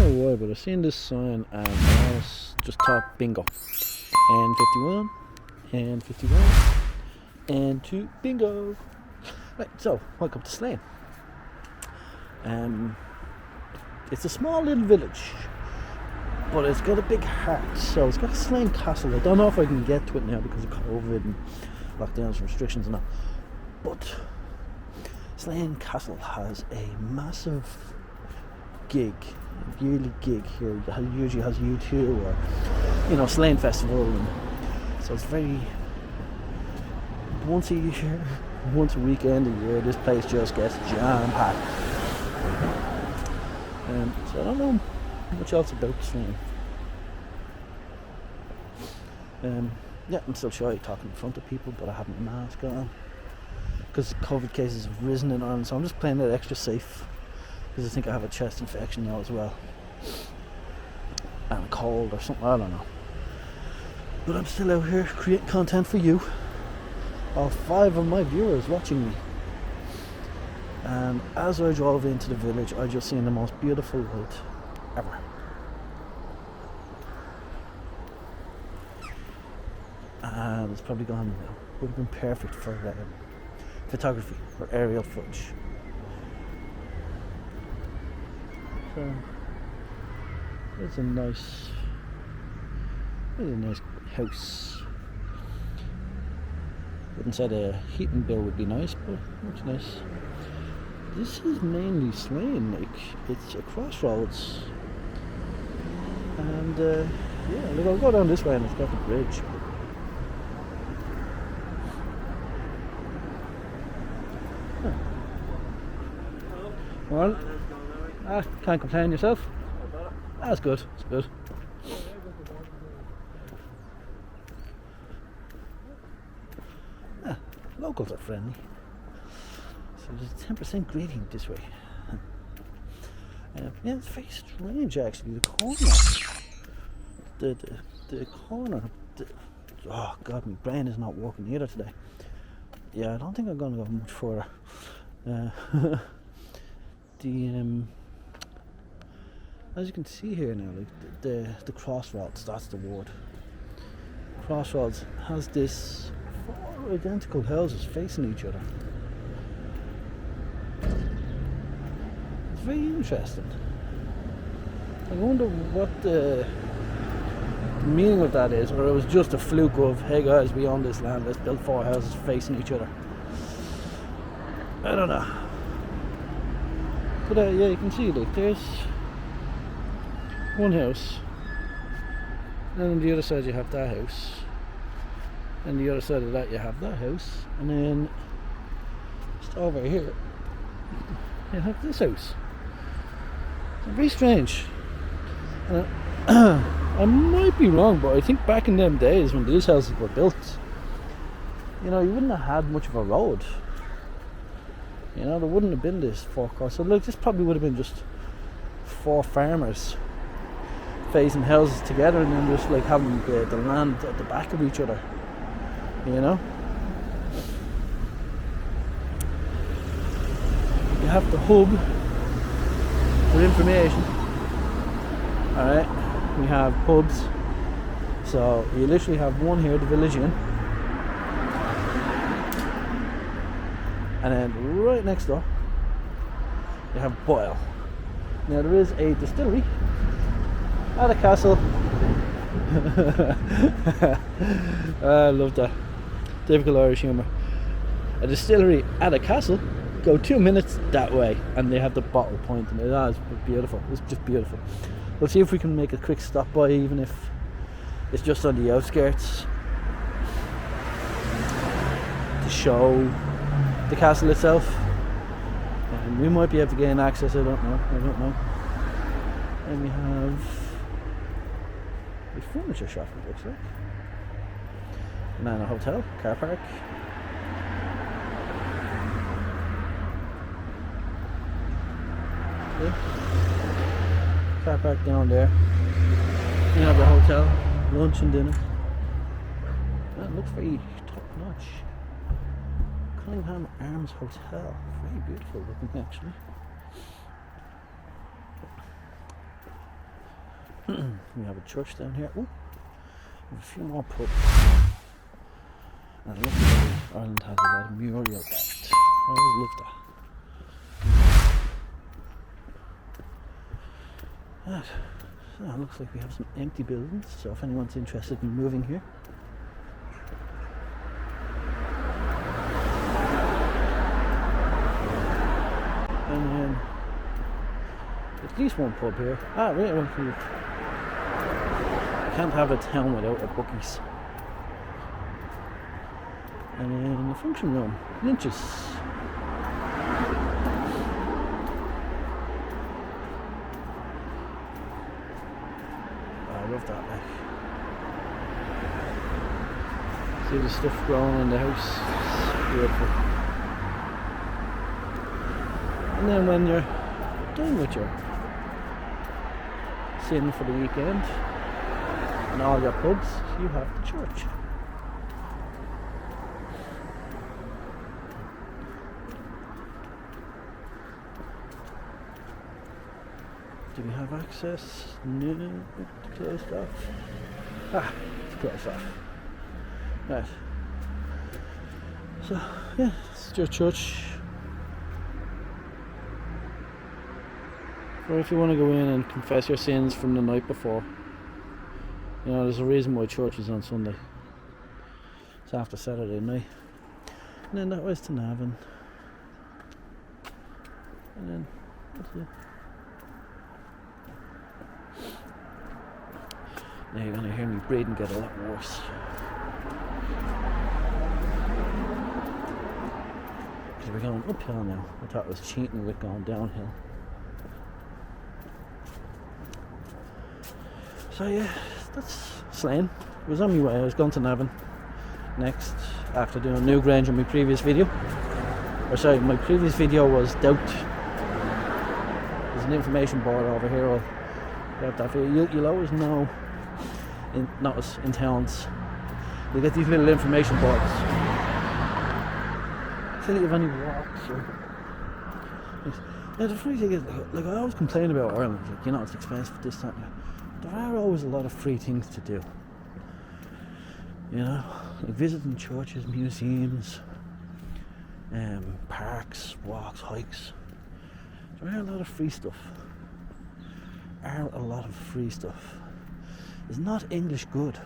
know why, but I've seen this sign and I was just thought bingo. N51, N51, N2, bingo. Right, so welcome to Slane. It's a small little village, but it's got a big heart. So it's got a Slane castle. I don't know if I can get to it now because of COVID and lockdowns and restrictions and that. But Slane Castle has a massive yearly gig here. It usually has U2 or, Slane Festival. And so it's very, once a year, once a weekend a year, this place just gets jam-packed. So I don't know much else about Slane. I'm still shy talking in front of people, but I have my mask on because COVID cases have risen in Ireland, so I'm just playing it extra safe because I think I have a chest infection now as well and a cold or something, I don't know. But I'm still out here creating content for you, all 5 of my viewers watching me. And as I drove into the village, I just seen the most beautiful road ever. And it's probably gone now. Would have been perfect for photography or aerial footage. So it's a nice house. Wouldn't say the heating bill would be nice, but looks nice. This is mainly Slane, it's a crossroads. And look, I'll go down this way and it's got the bridge. Well, can't complain yourself. That's good. It's good. Locals are friendly. So there's a 10% grading this way. It's very strange actually. The corner. The corner. Oh God, my brain is not working either today. Yeah, I don't think I'm gonna go much further. As you can see here now, like the crossroads, that's the word. Crossroads has this 4 identical houses facing each other. It's very interesting. I wonder what the meaning of that is, or it was just a fluke of, hey guys, we own this land, let's build 4 houses facing each other. I don't know. But you can see, like, there's one house, and then on the other side you have that house, and the other side of that you have that house, and then just over here you have this house. It's very strange. I might be wrong, but I think back in them days when these houses were built, you wouldn't have had much of a road. There wouldn't have been this forecourt. So look, this probably would have been just 4 farmers facing houses together and then just like having the land at the back of each other. You have the hub for information. Alright, we have pubs. So you literally have one here, the Village Inn. And then right next door you have Boyle. Now there is a distillery at a castle. I love that. Typical Irish humour. A distillery at a castle. Go 2 minutes that way and they have the bottle point and it's beautiful. It's just beautiful. We'll see if we can make a quick stop by, even if it's just on the outskirts, to show the castle itself. And we might be able to gain access, I don't know. And we have a furniture shop, it looks like. And then a hotel, car park. Yeah. Car park down there. We have the hotel, lunch and dinner. That looks very top notch. Cunningham Arms Hotel. Very beautiful looking actually. We have a church down here. Ooh, we have a few more pubs. And look, Ireland has a lot of mural art. I always loved that. So it looks like we have some empty buildings, so if anyone's interested in moving here. And then at least one pub here. Ah, wait, you can't have a town without a bookies. And then the function room, Lynch's. I love that, like. See the stuff growing in the house. It's beautiful. And then when you're done with your sin for the weekend and all your pubs, you have the church. Do we have access? No, it's closed off. Ah, it's closed off. Right. So, yeah, it's your church. Or if you want to go in and confess your sins from the night before. You know, there's a reason why church is on Sunday. It's after Saturday night. And then that was to Navan. And then, that's it. Now you're going to hear me breathing get a lot worse. Because we're going uphill now. I thought it was cheating with going downhill. So yeah, that's Slane. It was on my way. I was going to Navan next after doing Newgrange on my previous video. Or sorry, my previous video was Doubt. There's an information board over here. I'll grab that for you. You'll always know. Notice in towns you get these little information boards. Say that you've only walked or the funny thing is, like I always complain about Ireland, like, you know, it's expensive, this, that, there are always a lot of free things to do, you know, like visiting churches, museums, parks, walks, hikes. There are a lot of free stuff. Is not English good?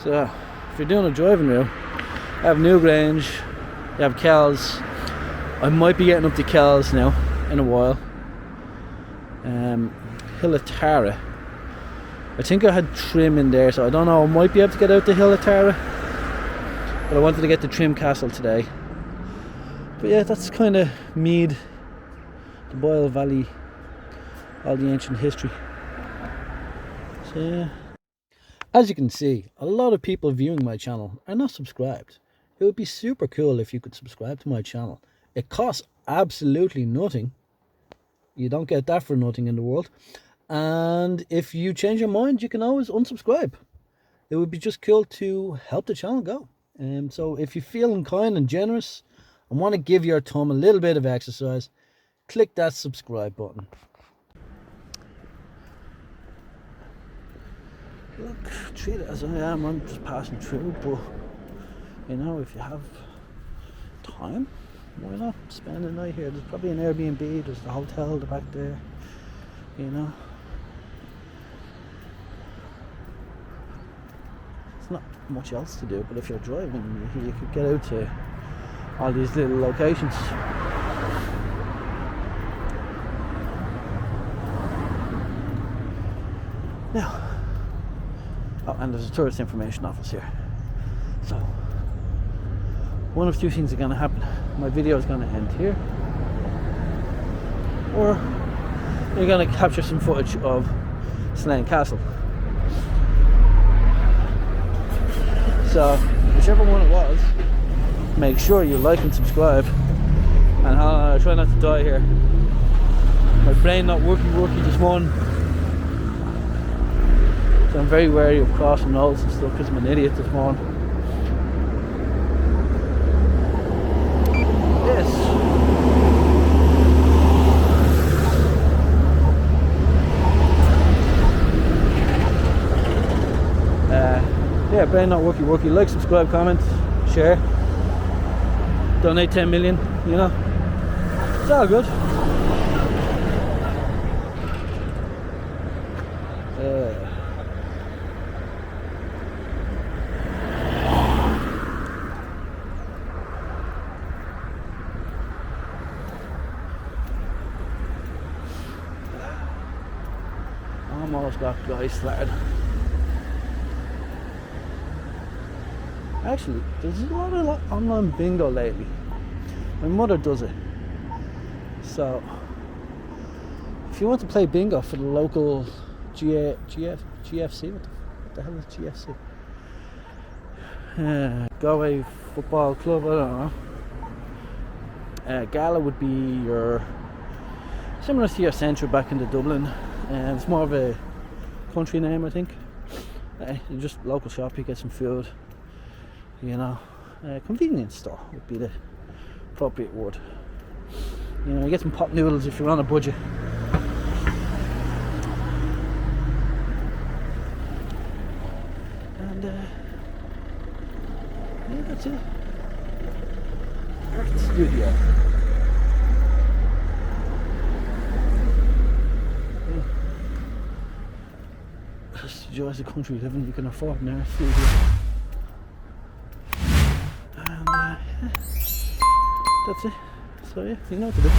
So, if you're doing a driving wheel, you have Newgrange, you have Kells. I might be getting up to Kells now in a while. Hillatara. I think I had trim in there, so I don't know. I might be able to get out to Hillatara, but I wanted to get to Trim Castle today. But yeah, that's kind of Mead, the Boyle Valley. All the ancient history. So yeah. As you can see, a lot of people viewing my channel are not subscribed. It would be super cool if you could subscribe to my channel. It costs absolutely nothing. You don't get that for nothing in the world. And if you change your mind, you can always unsubscribe. It would be just cool to help the channel go. So if you're feeling kind and generous and want to give your thumb a little bit of exercise, click that subscribe button. Look, treat it as I am. I'm just passing through, but you know, if you have time, why not spend the night here? There's probably an Airbnb, there's the hotel at the back there, you know. It's not much else to do, but if you're driving, you could get out to all these little locations. Now, oh, and there's a tourist information office here. So, one of two things are going to happen. My video is going to end here, or you're going to capture some footage of Slane Castle. So, whichever one it was, make sure you like and subscribe. And try not to die here. My brain not working this morning. So I'm very wary of crossing roads and stuff because I'm an idiot this morning. Yes. Yeah, brain not worky. Like, subscribe, comment, share, donate 10 million, you know. It's all good. Almost got guys started. Actually, there's a lot of online bingo lately. My mother does it. So, if you want to play bingo for the local GFC, what the hell is GFC? Galway Football Club, I don't know. Gala would be your, similar to your Central back into Dublin. It's more of a country name, I think. Just local shop, you get some food, you know. Convenience store would be the appropriate word. You know, you get some pot noodles if you're on a budget. And yeah, that's it. Art studio. Just enjoy the country living you can afford now. And yeah, that's it. So yeah, you know what to do.